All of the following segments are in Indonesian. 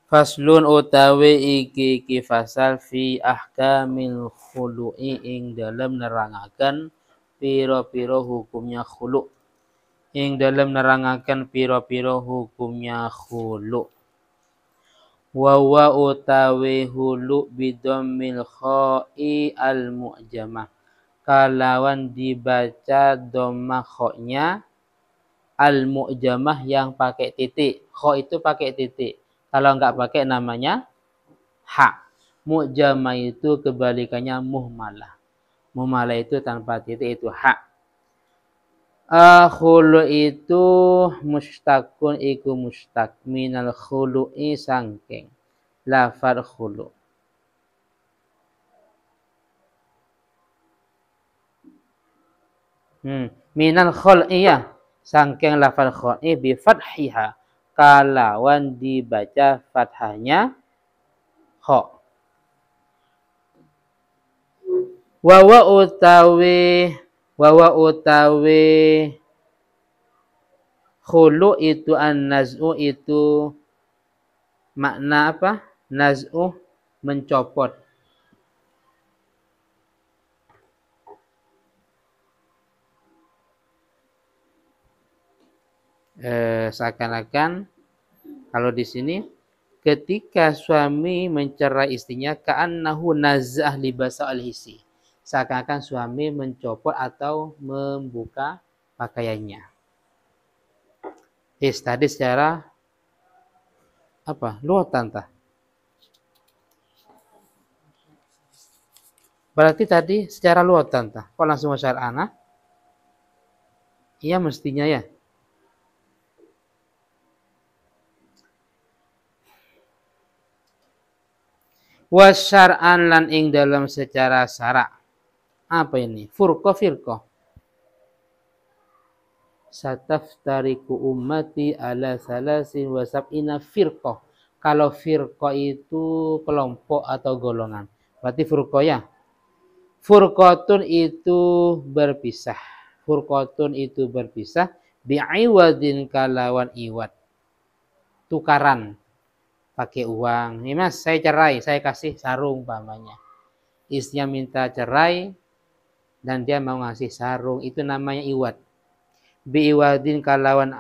Faslun utawi iki fasal fi ahkamil khulu'i ing dalam nerangaken pira-pira hukumnya khulu'. Ing dalam nerangaken pira-pira hukumnya khulu'. Wa utawi hulu bidammil kha'i al mu'jamah. Kalawan dibaca dhammah kha-nya al mu'jamah yang pakai titik. Kha itu pakai titik. Kalau enggak pakai namanya ha. Mu'jamah itu kebalikannya muhmalah. Muhmalah itu tanpa titik itu ha. Khulu itu mustakun iku mustak minal khulu'i sangking lafal khulu. Minal khul'i ya. Sangking lafal khul'i bi fathiha. Kalawan dibaca fathahnya kha. Wawa utawi khulu itu an-naz'u itu makna apa? Naz'u mencopot. Seakan-akan kalau di sini ketika suami mencerai istrinya ka'annahu naz'ah libasa al-hisi. Seakan-akan suami mencopot atau membuka pakaiannya. Tadi secara apa? Luatan tah. Berarti tadi secara luatan tah. Kok langsung syar'ana? Iya mestinya ya. Wasyar'an lan ing dalam secara syara'. Apa ini? Firqah. Sataftariku ummati ala salasin wa sab'ina firqah. Kalau firqah itu kelompok atau golongan. Berarti firqah ya. Furqatun itu berpisah. Furqatun itu berpisah. Bi'iwadin kalawan iwad. Tukaran. Pakai uang. Ini mas, saya cerai. Saya kasih sarung pamannya. Istrinya minta cerai. Dan dia mau ngasih sarung. Itu namanya iwad. Bi'iwadin kalawan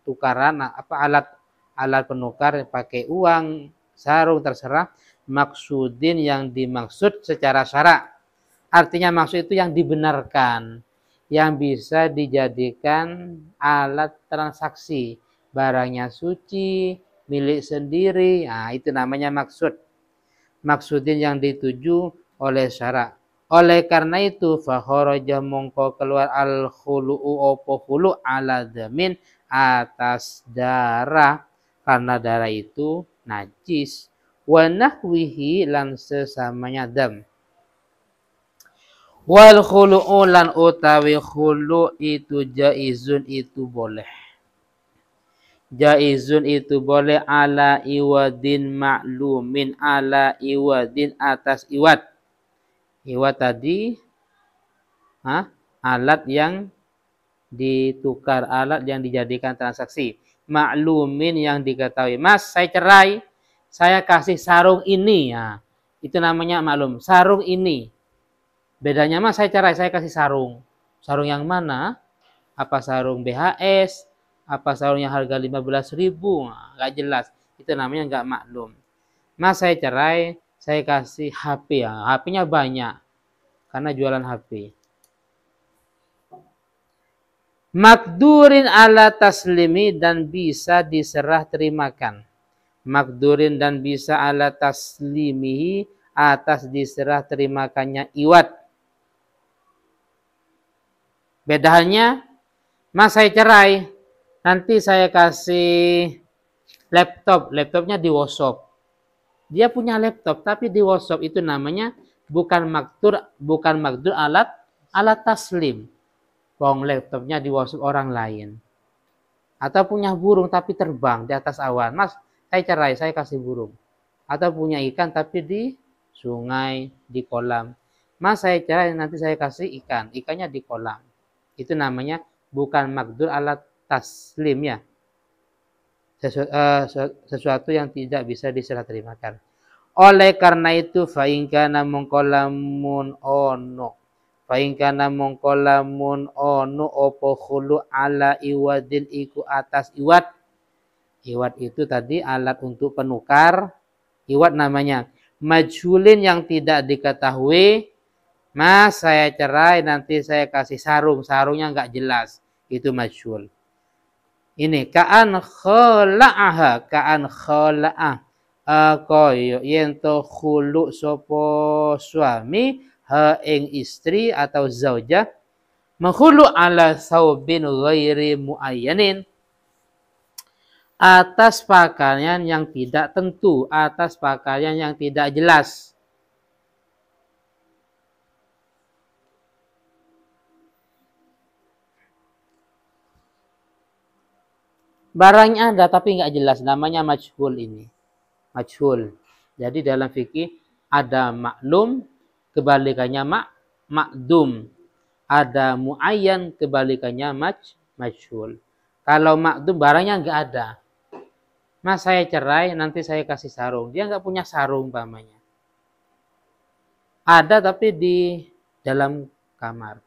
tukaran. Apa alat penukar. Pakai uang. Sarung terserah. Maksudin yang dimaksud secara syarak. Artinya maksud itu yang dibenarkan. Yang bisa dijadikan alat transaksi. Barangnya suci, milik sendiri. Nah, itu namanya maksud. Maksudin yang dituju oleh syarak. Oleh karena itu, fakharaja mongko keluar al-khulu'u opo khulu' ala dhamin atas darah. Karena darah itu najis. Wa nahwihi lan sesamanya dam. Wal khulu'u lan utawi khulu' itu jaizun itu boleh. Jaizun itu boleh ala iwadin ma'lumin ala iwadin atas iwad. Iwad tadi alat yang ditukar, alat yang dijadikan transaksi. Ma'lumin yang diketahui. Mas, saya cerai, saya kasih sarung ini. Ya, itu namanya maklum. Sarung ini. Bedanya mas, saya cerai, saya kasih sarung. Sarung yang mana? Apa sarung BHS? Apa sarung yang harga 15.000? Nah, nggak jelas. Itu namanya nggak maklum. Mas, saya cerai, saya kasih HP. Ya, HP-nya banyak. Karena jualan HP. Makdurin ala taslimi dan bisa diserah terimakan. Makdurin dan bisa ala taslimihi atas diserah terimakannya iwad. Bedanya, mas saya cerai, nanti saya kasih laptop. Laptopnya di workshop. Dia punya laptop, tapi di workshop itu namanya bukan makdur alat taslim. Wong laptopnya di workshop orang lain. Atau punya burung tapi terbang di atas awan. Mas, saya cerai, saya kasih burung. Atau punya ikan tapi di sungai, di kolam. Mas, saya cerai, nanti saya kasih ikan. Ikannya di kolam. Itu namanya bukan makdur alat taslim ya. sesuatu yang tidak bisa diserah terimakan. Oleh karena itu fa in kana mongko lamun ono opo khulu ala iwadin iku atas iwad. Iwad itu tadi alat untuk penukar. Iwad namanya majhulin yang tidak diketahui. Mas saya cerai nanti saya kasih sarung. Sarungnya nggak jelas. Itu majhul. Ini kaan khala'aha. Koyo yento khulu sopo suami ha ing istri atau zaujah menghulu ala saubin ghairi muayyanin atas pakaian yang tidak tentu, atas pakaian yang tidak jelas. Barangnya ada tapi nggak jelas, namanya majhul ini. Majhul. Jadi dalam fikih ada maklum, kebalikannya makdum. Ada muayyan, kebalikannya majhul. Kalau makdum barangnya nggak ada. Mas saya cerai, nanti saya kasih sarung. Dia nggak punya sarung umpamanya. Ada tapi di dalam kamar.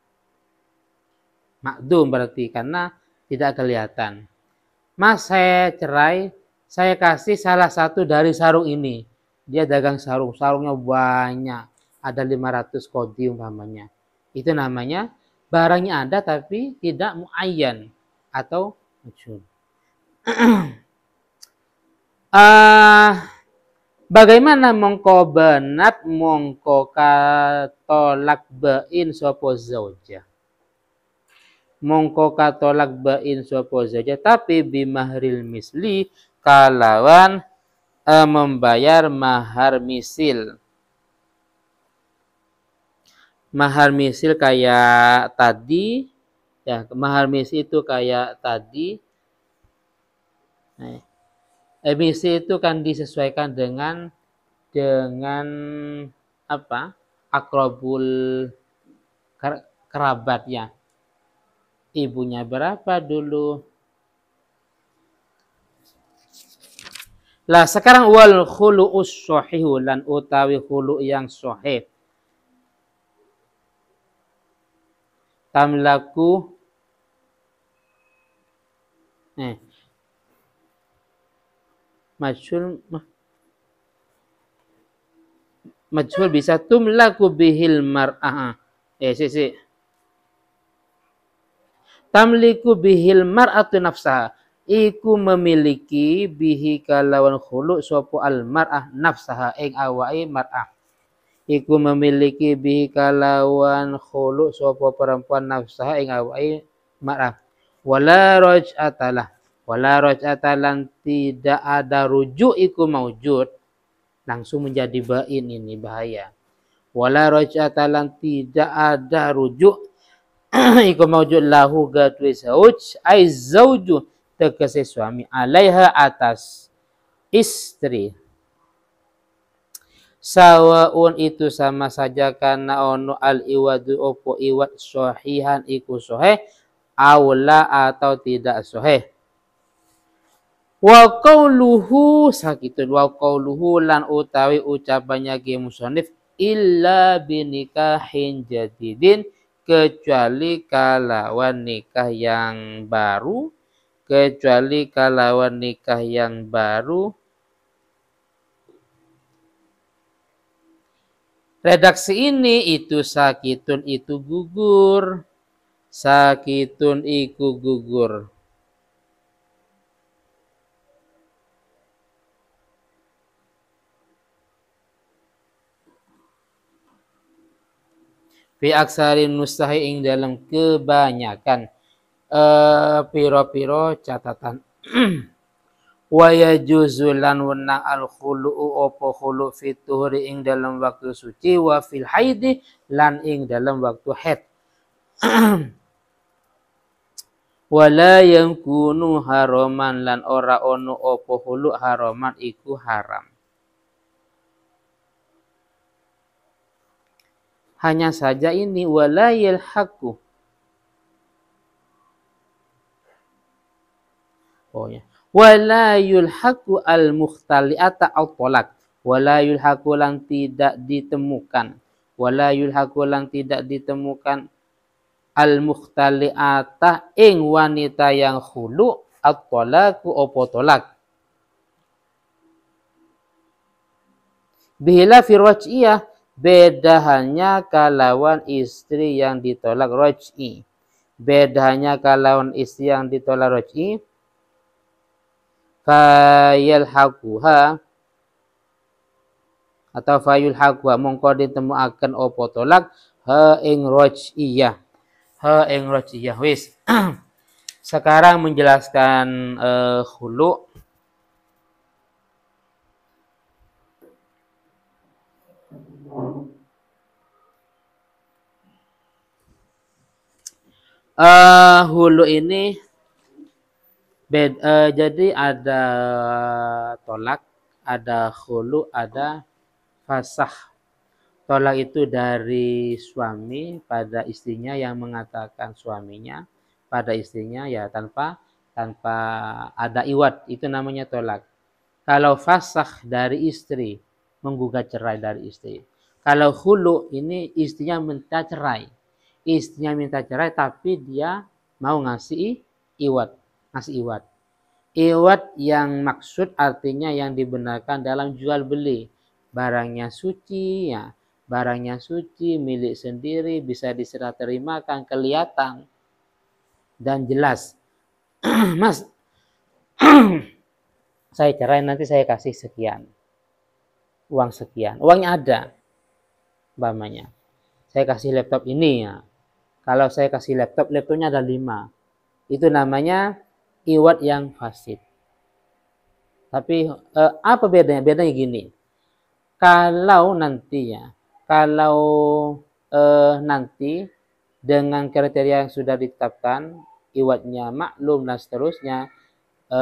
Makdum berarti karena tidak kelihatan. Mas saya cerai, saya kasih salah satu dari sarung ini. Dia dagang sarung, sarungnya banyak. Ada 500 kodi umpamanya. Itu namanya barangnya ada tapi tidak muayyan atau majhul. Bagaimana mongko benat mongko katolak bain sapa zaujah. Mongko katolak bain sapa zaujah tapi bimahril misli kalawan membayar mahar misil. Mahar misil kayak tadi ya, mahar misil itu kayak tadi. Nah, emisi itu kan disesuaikan dengan apa? Akrabul kerabatnya. Ibunya berapa dulu? Lah sekarang wal khulu'us shahihu lan utawi khulu' yang sahih. Tamlaku majhul bisa tumlaku bihil mar'ah. Tamliku bihil mar'atu nafsaha. Iku memiliki bihi kalawan khulu sopo al mar'ah nafsaha ing awai mar'ah. Iku memiliki bihi kalawan khulu sopo perempuan nafsaha ing awai mar'ah. Wala raj'atalah. Wala raj'atalan tidak ada rujuk iku maujud. Langsung menjadi bain ini bahaya. Wala raj'atalan tidak ada rujuk iku maujud lahu gadwi zauj ai zauju tegese suami alaiha atas istri. Sawaun itu sama saja karena ono al iwadu opo iwad sahihan iku sahih aula atau tidak sahih. Wa qauluhu sakitun wa qauluhu lan utawi ucapannya ki musannif illa binikahin jadidin kecuali kalawan nikah yang baru, kecuali kalawan nikah yang baru. Redaksi ini itu sakitun itu gugur, sakitun iku gugur. Fi aksarin mustahi ing dalam kebanyakan piro-piro catatan. Wa yajuzu lan wenang al khulu'u opo khulu' fi tuhri ing dalam waktu suci wa fil haidi lan ing dalam waktu haid. Wala yang kunu haraman lan ora ono opo khulu' haraman iku haram. Hanya saja ini wala yalhaqu. Oh ya. Wala yulhaqu al-mukhtali'ata at-talaq. Wala yulhaqu lan tidak ditemukan. Wala yulhaqu lan tidak ditemukan al-mukhtali'ata ing wanita yang khulu at-talaqu opo tolak. Bihila fi raj'iyah, beda hanya kalawan istri yang ditolak raj'i. Beda hanya kalawan istri yang ditolak raj'i. Fayalhaquha atau fayulhaquha mongko ditemuaken opo tolak ha ing raj'iyah. Ha ing raj'iyah wis. Sekarang menjelaskan khulu. Hulu ini jadi ada tolak, ada khulu, ada fasah. Tolak itu dari suami pada istrinya yang mengatakan suaminya pada istrinya ya tanpa ada iwat, itu namanya tolak. Kalau fasah dari istri, menggugat cerai dari istri. Kalau khulu ini istrinya minta cerai. Istrinya minta cerai tapi dia mau ngasih iwat. Ngasih iwat. Iwat yang maksud artinya yang dibenarkan dalam jual beli. Barangnya suci ya. Barangnya suci, milik sendiri, bisa diserah terimakan, kelihatan dan jelas. Mas, saya cerai nanti saya kasih sekian. Uang sekian. Uangnya ada. Umpamanya. Saya kasih laptop ini ya. Kalau saya kasih laptopnya ada 5. Itu namanya iwat yang fasid. Tapi apa bedanya? Bedanya gini. Kalau nanti ya, kalau nanti dengan kriteria yang sudah ditetapkan, iwatnya maklum dan seterusnya,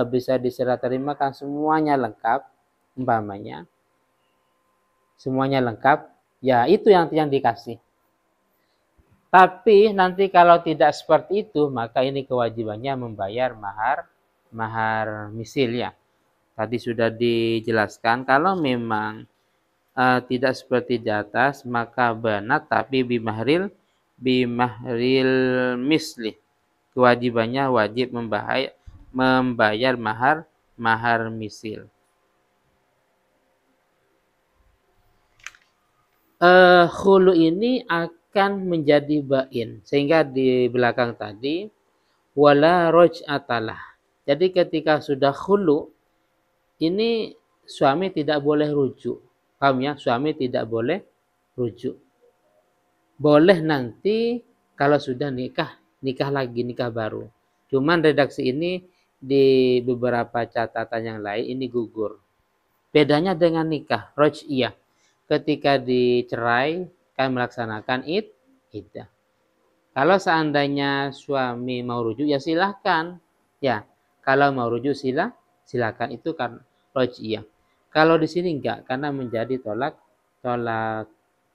bisa diserah terimakan semuanya lengkap, umpamanya, semuanya lengkap, ya itu yang dikasih. Tapi nanti kalau tidak seperti itu, maka ini kewajibannya membayar mahar misil ya. Tadi sudah dijelaskan kalau memang tidak seperti di atas, maka banat tapi bimahril misli. Kewajibannya wajib membayar mahar misil. Khulu ini akan menjadi bain, sehingga di belakang tadi wala roj'atalah. Jadi ketika sudah khulu, ini suami tidak boleh rujuk. Paham ya? Suami tidak boleh rujuk. Boleh nanti kalau sudah nikah lagi, nikah baru. Cuman redaksi ini di beberapa catatan yang lain ini gugur. Bedanya dengan nikah roj'iyah. Ketika dicerai kan melaksanakan iddah. Kalau seandainya suami mau rujuk ya silahkan. Ya, kalau mau rujuk silakan, itu kan roj'iyah. Kalau di sini enggak, karena menjadi tolak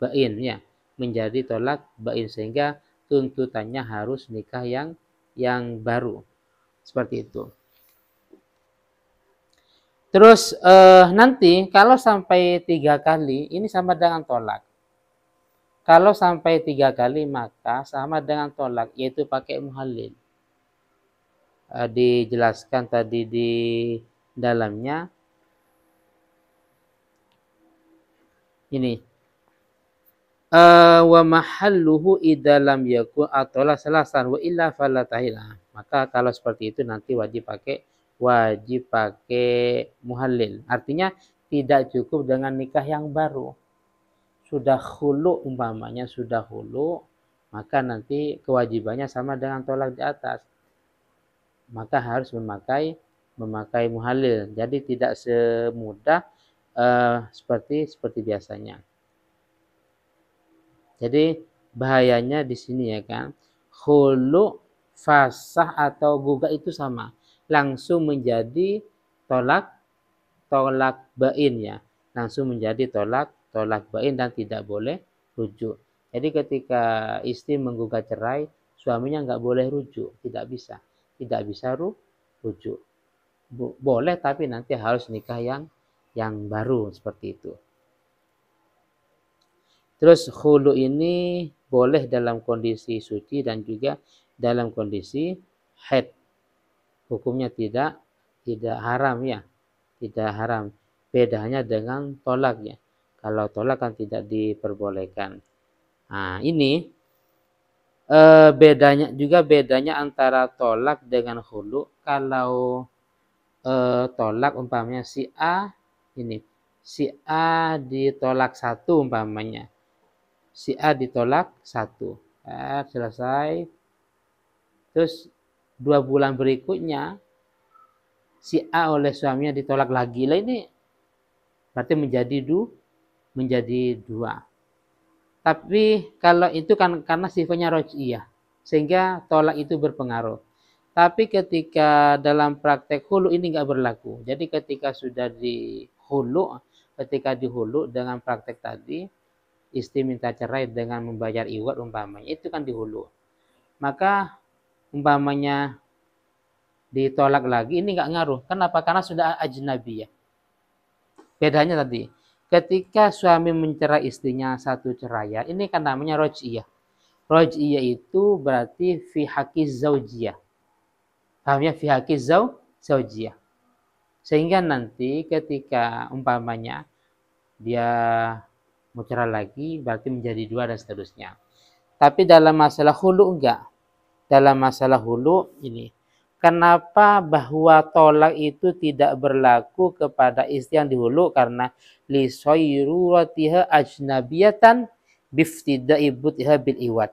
bain ya, menjadi tolak bain sehingga tuntutannya harus nikah yang baru. Seperti itu. Terus nanti kalau sampai 3 kali ini sama dengan tolak. Kalau sampai 3 kali maka sama dengan tolak, yaitu pakai muhallil. Dijelaskan tadi di dalamnya. Ini. Wa mahalluhu idza lam yakun atola salasan wa illa fala tahila. Maka kalau seperti itu nanti wajib pakai muhallil. Artinya tidak cukup dengan nikah yang baru. Sudah khulu umpamanya, sudah khulu, maka nanti kewajibannya sama dengan tolak di atas. Maka harus memakai muhallil. Jadi tidak semudah seperti biasanya. Jadi bahayanya di sini ya kan. Khulu, fasah atau gugat itu sama. Langsung menjadi tolak bain ya. Langsung menjadi tolak bain dan tidak boleh rujuk. Jadi ketika istri menggugat cerai, suaminya nggak boleh rujuk, tidak bisa rujuk. boleh, tapi nanti harus nikah yang baru seperti itu. Terus khulu ini boleh dalam kondisi suci dan juga dalam kondisi haid. Hukumnya tidak haram ya, tidak haram. Bedanya dengan tolak ya. Kalau tolak kan tidak diperbolehkan. Nah, ini bedanya antara tolak dengan khulu. Kalau tolak umpamanya si A ditolak satu umpamanya. Si A ditolak satu. Selesai. Terus 2 bulan berikutnya si A oleh suaminya ditolak lagi. Lah ini berarti menjadi dua. Tapi kalau itu kan karena sifatnya roj'iyah, sehingga tolak itu berpengaruh. Tapi ketika dalam praktek hulu ini nggak berlaku. Jadi ketika sudah ketika di hulu dengan praktek tadi, istri minta cerai dengan membayar iwat umpamanya, itu kan di hulu. Maka umpamanya ditolak lagi, ini nggak ngaruh. Kenapa? Karena sudah ajnabiyah. Bedanya tadi, ketika suami mencerai istrinya satu ceraian, ini kan namanya roj'iyah. Roj'iyah itu berarti fi haqiz zaujiyah. Paham ya? Fi haqiz zaujiyah. Sehingga nanti ketika umpamanya dia mau cerai lagi, berarti menjadi dua dan seterusnya. Tapi dalam masalah hulu enggak. Dalam masalah hulu ini, kenapa bahwa tolak itu tidak berlaku kepada istri yang dihulu? Karena li sayruratiha ajnabiyatan biftidai bud'iha bil iwad.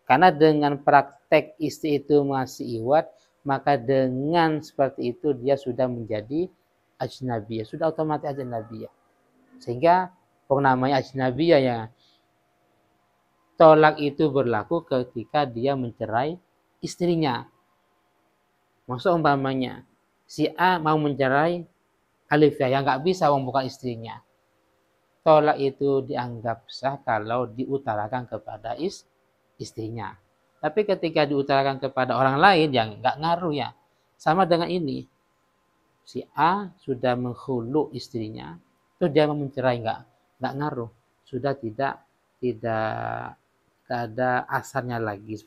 Karena dengan praktek istri itu masih iwad, maka dengan seperti itu dia sudah menjadi ajnabiyah, sudah otomatis ajnabiyah. Sehingga namanya ajnabiyah ya, tolak itu berlaku ketika dia mencerai istrinya. Maksud umpamanya si A mau mencerai Alifah, yang nggak bisa wong bukan istrinya. Tolak itu dianggap sah kalau diutarakan kepada istrinya. Tapi ketika diutarakan kepada orang lain yang nggak ngaruh ya. Sama dengan ini. Si A sudah menghulu istrinya, terus dia mau mencerai nggak ngaruh. Sudah tidak ada asarnya lagi.